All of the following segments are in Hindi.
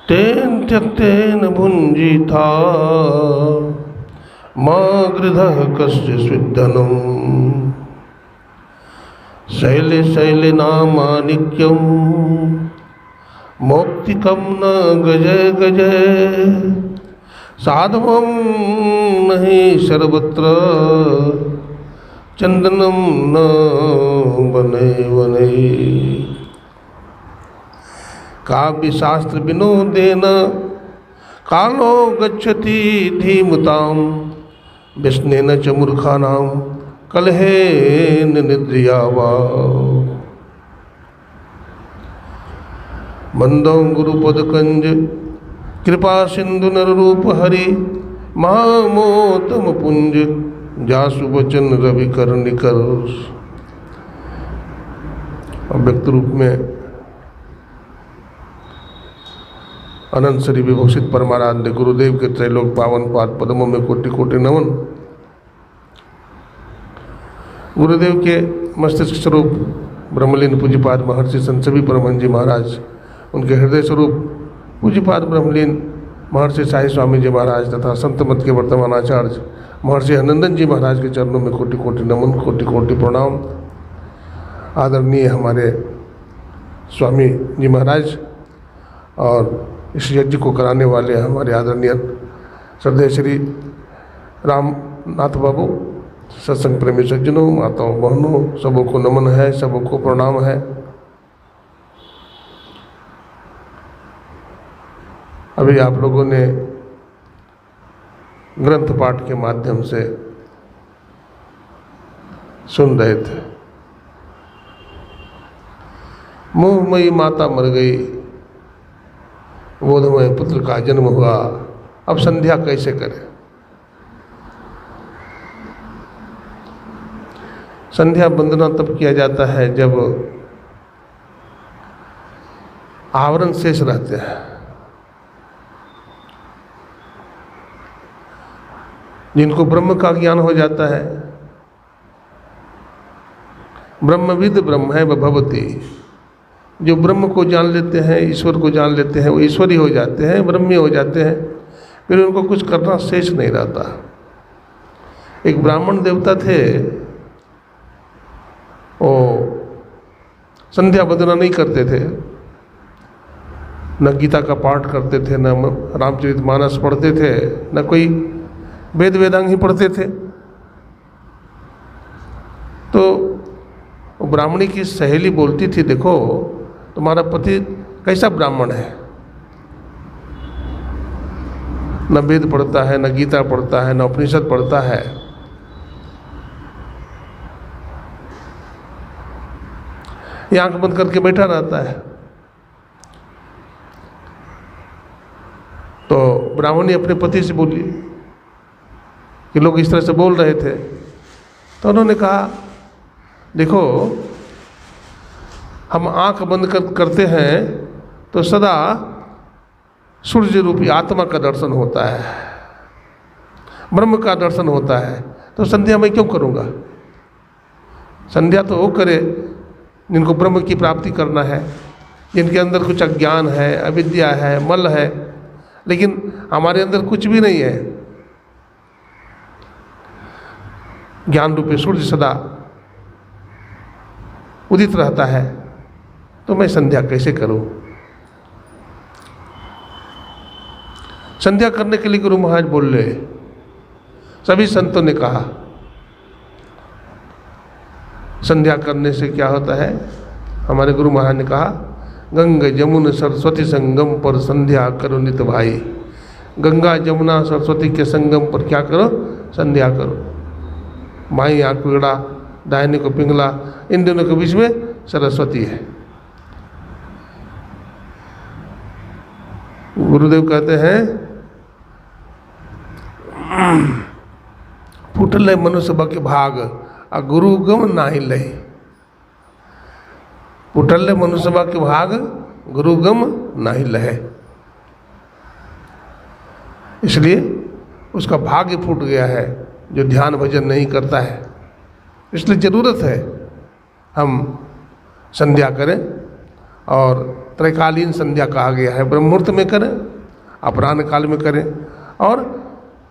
तेन त्यक्तेन भुञ्जीथा मा गृधः कस्य स्विद्धनं शैले शैले नामानिक्यं मौक्तिकं न गजय गजय साधवं नहि सर्वत्र चंदनम न बने बने। काव्य शास्त्र विनोदेन कालो गच्छति धीमताम व्यसनेन च मूर्खानां कलहेन निद्रिया वा। मंदो गुरुपद कंज कृपा सिंधु नर रूप हरि महामोतम पुंज जासु वचन रवि कर निकर। अव्यक्त रूप में अनंत श्री विभूषित परमाराध्य गुरुदेव के त्रैलोक पावन पाद पद्मों में कोटि कोटि नमन। गुरुदेव के मस्तिष्क स्वरूप ब्रह्मलीन पूज्यपाद महर्षि संत सभी परमहंस जी महाराज, उनके हृदय स्वरूप पूज्यपाद ब्रह्मलीन महर्षि साई स्वामी जी महाराज तथा संत मत के वर्तमान आचार्य महर्षि आनंदन जी महाराज के चरणों में कोटि कोटि नमन, कोटि कोटि प्रणाम। आदरणीय हमारे स्वामी जी महाराज और इस यज्ञ को कराने वाले हमारे आदरणीय श्रद्धेय श्री रामनाथ बाबू, सत्संग प्रेमी सज्जनों, माताओं बहनों, सबों को नमन है, सबों को प्रणाम है। अभी आप लोगों ने ग्रंथ पाठ के माध्यम से सुन रहे थे, मोहमयी माता मर गई, बोधमय पुत्र का जन्म हुआ, अब संध्या कैसे करें। संध्या वंदना तब किया जाता है जब आवरण शेष रहते हैं। जिनको ब्रह्म का ज्ञान हो जाता है, ब्रह्मविद ब्रह्म है भवती, जो ब्रह्म को जान लेते हैं, ईश्वर को जान लेते हैं, वो ईश्वरी हो जाते हैं, ब्रह्मी हो जाते हैं, फिर उनको कुछ करना शेष नहीं रहता। एक ब्राह्मण देवता थे, वो संध्या वंदना नहीं करते थे, न गीता का पाठ करते थे, न रामचरितमानस पढ़ते थे, न कोई वेद वेदांग ही पढ़ते थे। तो ब्राह्मणी की सहेली बोलती थी, देखो तुम्हारा पति कैसा ब्राह्मण है, न वेद पढ़ता है, न गीता पढ़ता है, न उपनिषद पढ़ता है, ये आंख बंद करके बैठा रहता है। तो ब्राह्मणी अपने पति से बोली कि लोग इस तरह से बोल रहे थे, तो उन्होंने कहा देखो हम आंख बंद करते हैं तो सदा सूर्य रूपी आत्मा का दर्शन होता है, ब्रह्म का दर्शन होता है, तो संध्या मैं क्यों करूँगा। संध्या तो वो करे जिनको ब्रह्म की प्राप्ति करना है, जिनके अंदर कुछ अज्ञान है, अविद्या है, मल है, लेकिन हमारे अंदर कुछ भी नहीं है। ज्ञान रूपी सूर्य सदा उदित रहता है, तो मैं संध्या कैसे करूं। संध्या करने के लिए गुरु महाराज बोल रहे, सभी संतों ने कहा संध्या करने से क्या होता है। हमारे गुरु महाराज ने कहा गंगा जमुना सरस्वती संगम पर संध्या करो नित भाई। गंगा जमुना सरस्वती के संगम पर क्या करो, संध्या करो। माई आँख पिगड़ा, दाहिने को पिंगला, इन दोनों के बीच में सरस्वती है। गुरुदेव कहते हैं फूटल मनुष्य बके भाग आ गुरु गम नाही लही। फूटल मनुष्य बके भाग गुरु गम नाही लहे। इसलिए उसका भाग्य फूट गया है जो ध्यान भजन नहीं करता है। इसलिए ज़रूरत है हम संध्या करें और त्रैकालीन संध्या कहा गया है। ब्रह्म मुहूर्त में करें, अपराह्न काल में करें और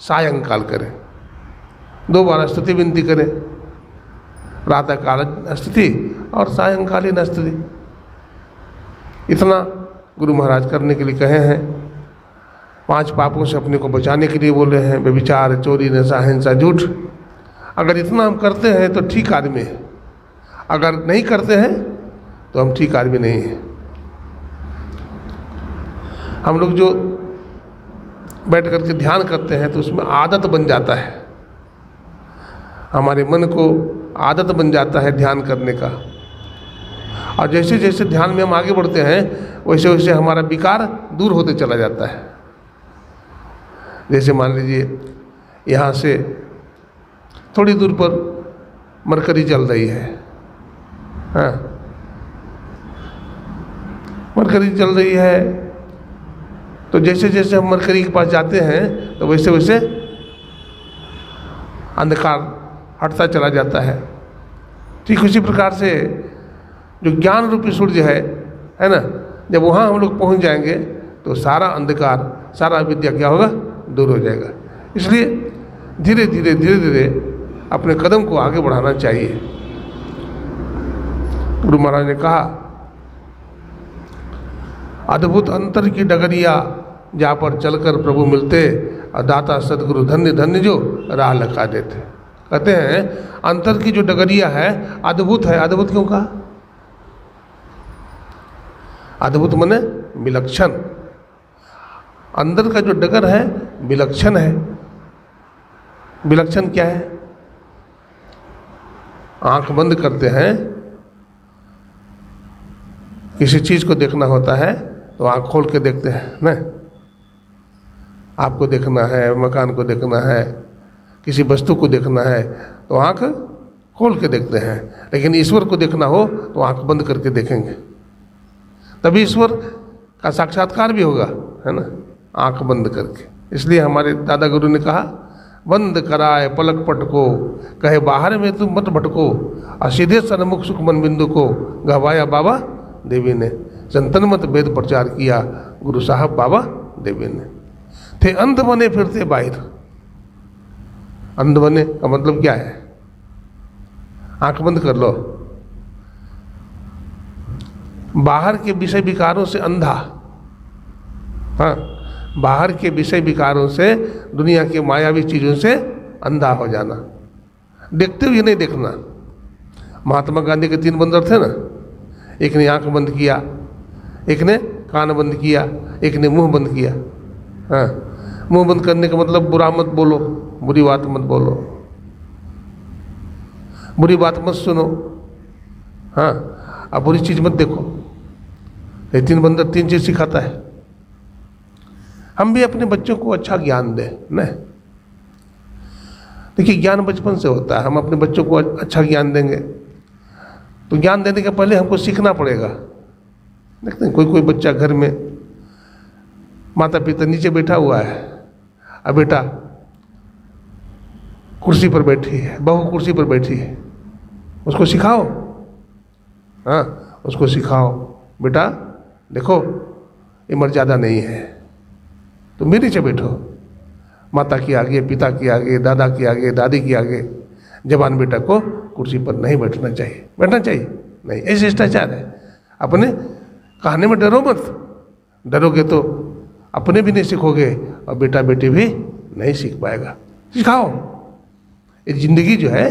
सायंकाल करें। 2 बार स्तुति विनती करें, प्रातःकाल स्तुति और सायंकालीन स्तुति। इतना गुरु महाराज करने के लिए कहे हैं। 5 पापों से अपने को बचाने के लिए बोले हैं, व्यभिचार, चोरी, नशा, हिंसा, झूठ। अगर इतना हम करते हैं तो ठीक आदमी है, अगर नहीं करते हैं तो हम ठीक आदमी नहीं हैं। हम लोग जो बैठ करके ध्यान करते हैं तो उसमें आदत बन जाता है, हमारे मन को आदत बन जाता है ध्यान करने का। और जैसे जैसे ध्यान में हम आगे बढ़ते हैं वैसे वैसे हमारा विकार दूर होते चला जाता है। जैसे मान लीजिए यहाँ से थोड़ी दूर पर मरकरी चल रही है, हाँ, मरकरी चल रही है, तो जैसे जैसे हम मरकरी के पास जाते हैं तो वैसे वैसे अंधकार हटता चला जाता है। ठीक उसी प्रकार से जो ज्ञान रूपी सूर्य है ना, जब वहाँ हम लोग पहुँच जाएंगे तो सारा अंधकार, सारा विद्या क्या होगा, दूर हो जाएगा। इसलिए धीरे धीरे धीरे धीरे अपने कदम को आगे बढ़ाना चाहिए। गुरु महाराज ने कहा, अद्भुत अंतर की डगरिया जहाँ पर चलकर प्रभु मिलते, और दाता सदगुरु धन्य धन्य जो राह लगा देते। कहते हैं अंतर की जो डगरिया है अद्भुत है। अद्भुत क्यों कहा? अद्भुत माने विलक्षण। अंदर का जो डगर है विलक्षण है। विलक्षण क्या है? आंख बंद करते हैं, किसी चीज को देखना होता है तो आंख खोल के देखते हैं ना। आपको देखना है, मकान को देखना है, किसी वस्तु को देखना है तो आंख खोल के देखते हैं। लेकिन ईश्वर को देखना हो तो आंख बंद करके देखेंगे, तभी ईश्वर का साक्षात्कार भी होगा, है ना, आंख बंद करके। इसलिए हमारे दादा गुरु ने कहा, बंद कराए पलक पट को, कहे बाहर में तुम मत भटको, और सीधे सन्मुख सुख मन बिंदु को, गवाया बाबा देवी ने, संतन मत वेद प्रचार किया, गुरु साहब बाबा देवी ने। थे अंध बने फिरते बाहर। अंध बने का मतलब क्या है? आंख बंद कर लो। बाहर के विषय विकारों से अंधा, हाँ, बाहर के विषय विकारों से, दुनिया के मायावी चीज़ों से अंधा हो जाना, देखते हुए नहीं देखना। महात्मा गांधी के 3 बंदर थे ना, एक ने आंख बंद किया, एक ने कान बंद किया, एक ने मुंह बंद किया। हाँ, मुंह बंद करने का मतलब बुरा मत बोलो, बुरी बात मत बोलो, बुरी बात मत सुनो, हाँ, अब बुरी चीज़ मत देखो। ये 3 बंदर 3 चीज़ सिखाता है। हम भी अपने बच्चों को अच्छा ज्ञान दें न। देखिए, ज्ञान बचपन से होता है। हम अपने बच्चों को अच्छा ज्ञान देंगे तो ज्ञान देने के पहले हमको सीखना पड़ेगा। देखते हैं कोई बच्चा घर में, माता पिता नीचे बैठा हुआ है, अब बेटा कुर्सी पर बैठी है, बहू कुर्सी पर बैठी है, उसको सिखाओ, हाँ, उसको सिखाओ, बेटा देखो ये मर्यादा नहीं है, तुम भी नीचे बैठो। माता के आगे, पिता के आगे, दादा के आगे, दादी के आगे जवान बेटा को कुर्सी पर नहीं बैठना चाहिए। बैठना चाहिए नहीं, ये शिष्टाचार है। अपने कहने में डरो मत, डरोगे तो अपने भी नहीं सीखोगे और बेटा बेटी भी नहीं सीख पाएगा। सिखाओ। ये जिंदगी जो है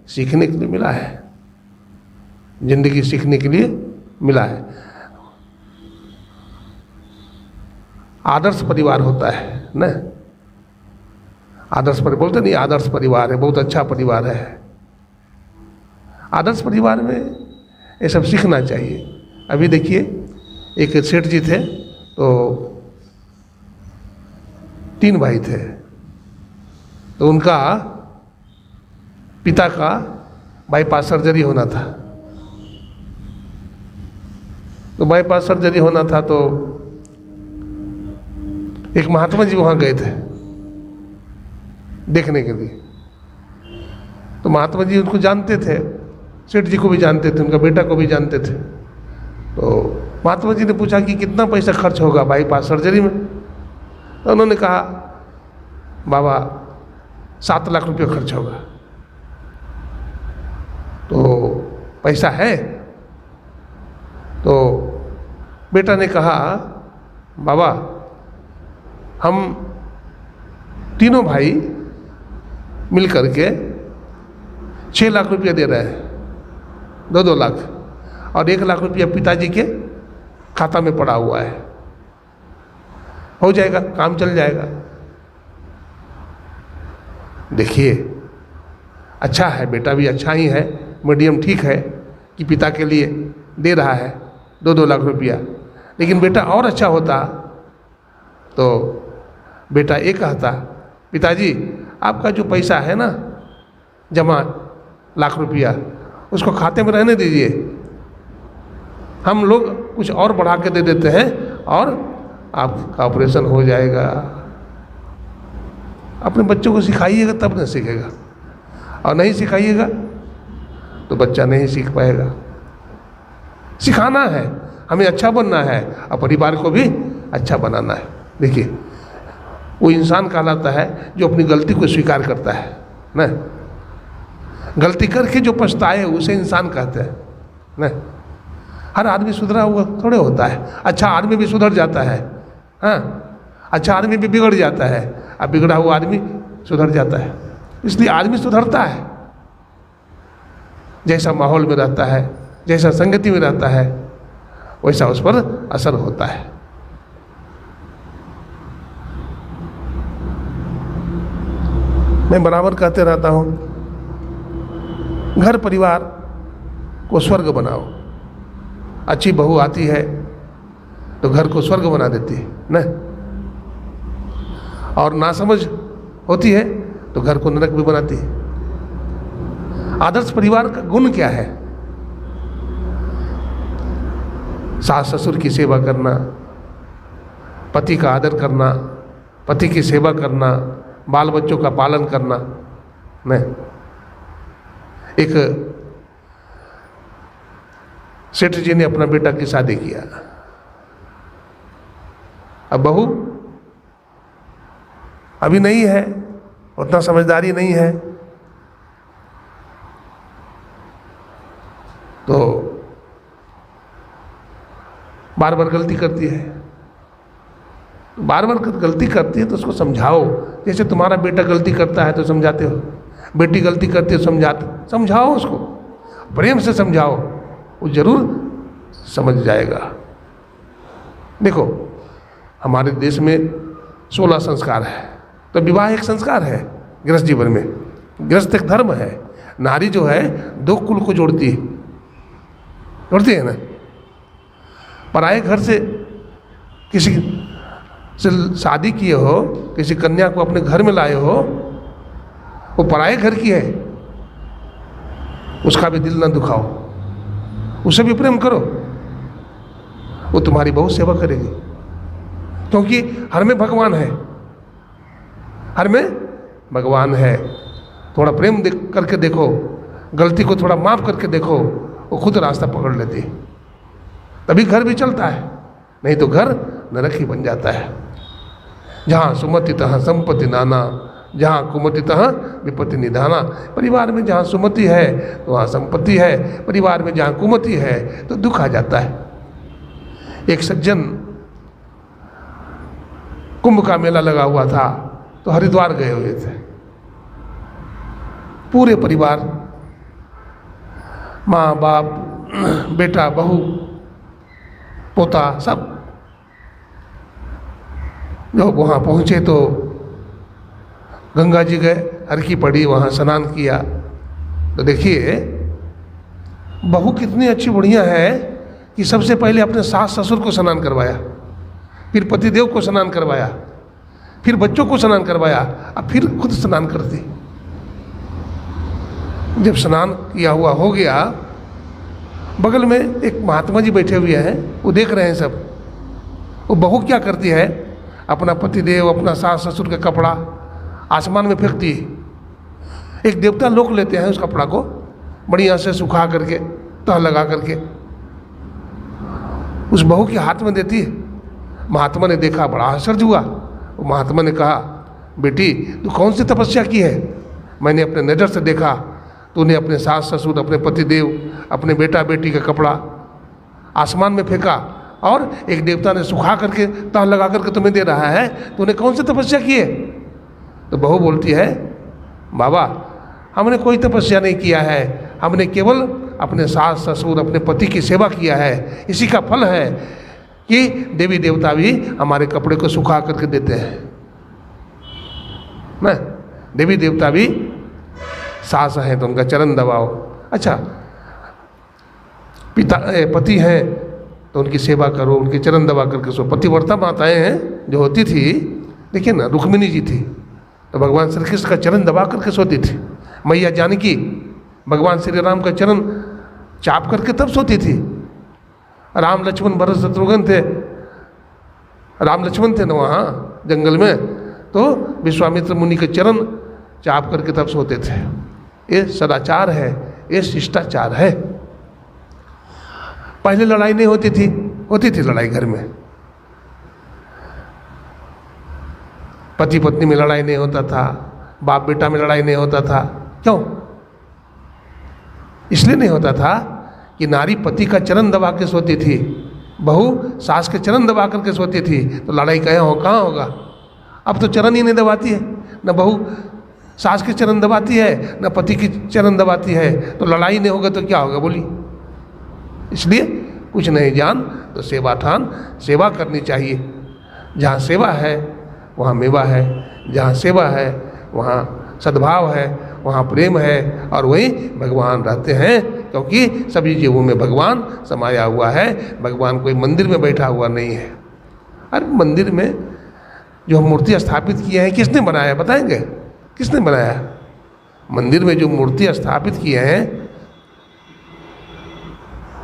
सीखने के लिए मिला है, जिंदगी सीखने के लिए मिला है। आदर्श परिवार होता है ना, आदर्श परिवार बोलते नहीं, आदर्श परिवार है, बहुत अच्छा परिवार है। आदर्श परिवार में ये सब सीखना चाहिए। अभी देखिए, एक सेठ जी थे तो 3 भाई थे, तो उनका पिता का बाईपास सर्जरी होना था। तो बाईपास सर्जरी होना था तो एक महात्मा जी वहाँ गए थे देखने के लिए। तो महात्मा जी उनको जानते थे, सेठ जी को भी जानते थे, उनका बेटा को भी जानते थे। तो महात्मा जी ने पूछा कि कितना पैसा खर्च होगा बाईपास सर्जरी में? तो उन्होंने कहा बाबा 7 लाख रुपये खर्च होगा। तो पैसा है? तो बेटा ने कहा बाबा हम तीनों भाई मिल करके 6 लाख रुपया दे रहे हैं, 2-2 लाख, और 1 लाख रुपया पिताजी के खाता में पड़ा हुआ है, हो जाएगा, काम चल जाएगा। देखिए अच्छा है, बेटा भी अच्छा ही है, मीडियम ठीक है कि पिता के लिए दे रहा है 2-2 लाख रुपया। लेकिन बेटा और अच्छा होता तो बेटा ये कहता पिताजी आपका जो पैसा है ना जमा लाख रुपया, उसको खाते में रहने दीजिए, हम लोग कुछ और बढ़ा के दे देते हैं और आपका ऑपरेशन हो जाएगा। अपने बच्चों को सिखाइएगा तब न सीखेगा, और नहीं सिखाइएगा तो बच्चा नहीं सीख पाएगा। सिखाना है, हमें अच्छा बनना है और परिवार को भी अच्छा बनाना है। देखिए वो इंसान कहलाता है जो अपनी गलती को स्वीकार करता है ना, गलती करके जो पछताए उसे इंसान कहते हैं ना। हर आदमी सुधरा हुआ थोड़े होता है, अच्छा आदमी भी सुधर जाता है, हाँ अच्छा आदमी भी बिगड़ जाता है, अब बिगड़ा हुआ आदमी सुधर जाता है। इसलिए आदमी सुधरता है जैसा माहौल में रहता है, जैसा संगति में रहता है, वैसा उस पर असर होता है। मैं बराबर कहते रहता हूँ, घर परिवार को स्वर्ग बनाओ। अच्छी बहू आती है तो घर को स्वर्ग बना देती है ना, और नासमझ होती है तो घर को नरक भी बनाती है। आदर्श परिवार का गुण क्या है? सास ससुर की सेवा करना, पति का आदर करना, पति की सेवा करना, बाल बच्चों का पालन करना। नहीं, एक सेठ जी ने अपना बेटा की शादी किया। अब बहू अभी नहीं है, उतना समझदारी नहीं है, तो बार बार गलती करती है। बार बार गलती करती है तो उसको समझाओ। जैसे तुम्हारा बेटा गलती करता है तो समझाते हो, बेटी गलती करती है तो समझाओ उसको, प्रेम से समझाओ, वो जरूर समझ जाएगा। देखो हमारे देश में 16 संस्कार है, तो विवाह एक संस्कार है गृहस्थ जीवन में। गृहस्थ एक धर्म है। नारी जो है 2 कुल को जोड़ती है ना। पराए घर से किसी से शादी किए हो, किसी कन्या को अपने घर में लाए हो, वो पराए घर की है, उसका भी दिल न दुखाओ, उसे भी प्रेम करो, वो तुम्हारी बहुत सेवा करेगी। क्योंकि हर में भगवान है, हर में भगवान है। थोड़ा प्रेम करके देखो, गलती को थोड़ा माफ करके देखो, वो खुद रास्ता पकड़ लेती है, तभी घर भी चलता है। नहीं तो घर नरक ही बन जाता है। जहाँ सुमति तहाँ संपत्ति नाना, जहाँ कुमति तहाँ विपत्ति निधाना। परिवार में जहाँ सुमति है तो वहाँ संपत्ति है, परिवार में जहाँ कुमति है तो दुख आ जाता है। एक सज्जन, कुंभ का मेला लगा हुआ था तो हरिद्वार गए हुए थे, पूरे परिवार, माँ बाप, बेटा बहू पोता सब। जब वहाँ पहुँचे तो गंगा जी गए, हरकी पड़ी, वहाँ स्नान किया। तो देखिए बहू कितनी अच्छी बढ़िया है कि सबसे पहले अपने सास ससुर को स्नान करवाया, फिर पतिदेव को स्नान करवाया, फिर बच्चों को स्नान करवाया, अब फिर खुद स्नान करती। जब स्नान किया हुआ हो गया, बगल में एक महात्मा जी बैठे हुए हैं, वो देख रहे हैं सब। वो बहू क्या करती है, अपना पतिदेव, अपना सास ससुर का कपड़ा आसमान में फेंकती है। एक देवता लोग लेते हैं उस कपड़ा को बढ़िया से सुखा करके, तह लगा करके, उस बहू के हाथ में देती है। महात्मा ने देखा, बड़ा आश्चर्य हुआ। महात्मा ने कहा, बेटी तू कौन सी तपस्या की है? मैंने अपने नज़र से देखा, तूने अपने सास ससुर, अपने पतिदेव, अपने बेटा बेटी का कपड़ा आसमान में फेंका और एक देवता ने सुखा करके तह लगा करके तुम्हें दे रहा है, तूने कौन सी तपस्या की है? तो बहू बोलती है, बाबा हमने कोई तपस्या नहीं किया है, हमने केवल अपने सास ससुर, अपने पति की सेवा किया है। इसी का फल है कि देवी देवता भी हमारे कपड़े को सुखा करके देते हैं ना। देवी देवता भी सास हैं तो उनका चरण दबाओ। अच्छा, पति हैं तो उनकी सेवा करो, उनके चरण दबा करके सो। पतिव्रता माताएं हैं जो होती थी, देखिए ना, रुक्मिणी जी थी तो भगवान श्री कृष्ण का चरण दबा करके सोती थी। मैया जानकी भगवान श्री राम का चरण चाप करके तब सोती थी। राम लक्ष्मण भरत शत्रुघ्न थे, राम लक्ष्मण थे ना वहाँ जंगल में, तो विश्वामित्र मुनि के चरण चाप करके तब सोते थे। ये सदाचार है, ये शिष्टाचार है। पहले लड़ाई नहीं होती थी लड़ाई घर में, पति पत्नी में लड़ाई नहीं होता था, बाप बेटा में लड़ाई नहीं होता था। क्यों? इसलिए नहीं होता था कि नारी पति का चरण दबा के सोती थी, बहू सास के चरण दबा करके सोती थी, तो लड़ाई कहाँ होगा? अब तो चरण ही नहीं दबाती है, न बहू सास के चरण दबाती है, न पति की चरण दबाती है, तो लड़ाई नहीं होगा तो क्या होगा बोली? इसलिए कुछ नहीं जान तो सेवा ठान, सेवा करनी चाहिए। जहाँ सेवा है वहाँ मेवा है, जहाँ सेवा है वहाँ सद्भाव है, वहाँ प्रेम है, और वहीं भगवान रहते हैं, क्योंकि सभी जीवों में भगवान समाया हुआ है। भगवान कोई मंदिर में बैठा हुआ नहीं है। अरे मंदिर में जो मूर्ति स्थापित किए हैं किसने बनाया, बताएंगे? किसने बनाया? मंदिर में जो मूर्ति स्थापित किए हैं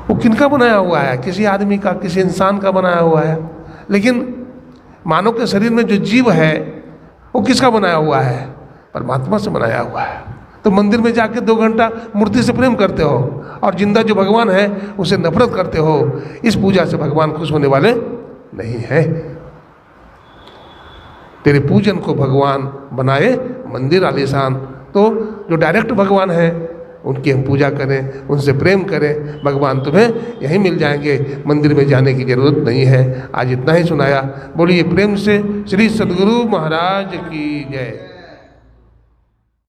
वो किनका बनाया हुआ है? किसी आदमी का, किसी इंसान का बनाया हुआ है। लेकिन मानव के शरीर में जो जीव है वो किसका बनाया हुआ है? परमात्मा से बनाया हुआ है। तो मंदिर में जाके 2 घंटा मूर्ति से प्रेम करते हो और जिंदा जो भगवान है उसे नफरत करते हो। इस पूजा से भगवान खुश होने वाले नहीं है। तेरे पूजन को भगवान बनाए मंदिर आलीशान, तो जो डायरेक्ट भगवान है उनकी हम पूजा करें, उनसे प्रेम करें, भगवान तुम्हें यहीं मिल जाएंगे, मंदिर में जाने की जरूरत नहीं है। आज इतना ही सुनाया। बोलिए प्रेम से श्री सद्गुरु महाराज की जय।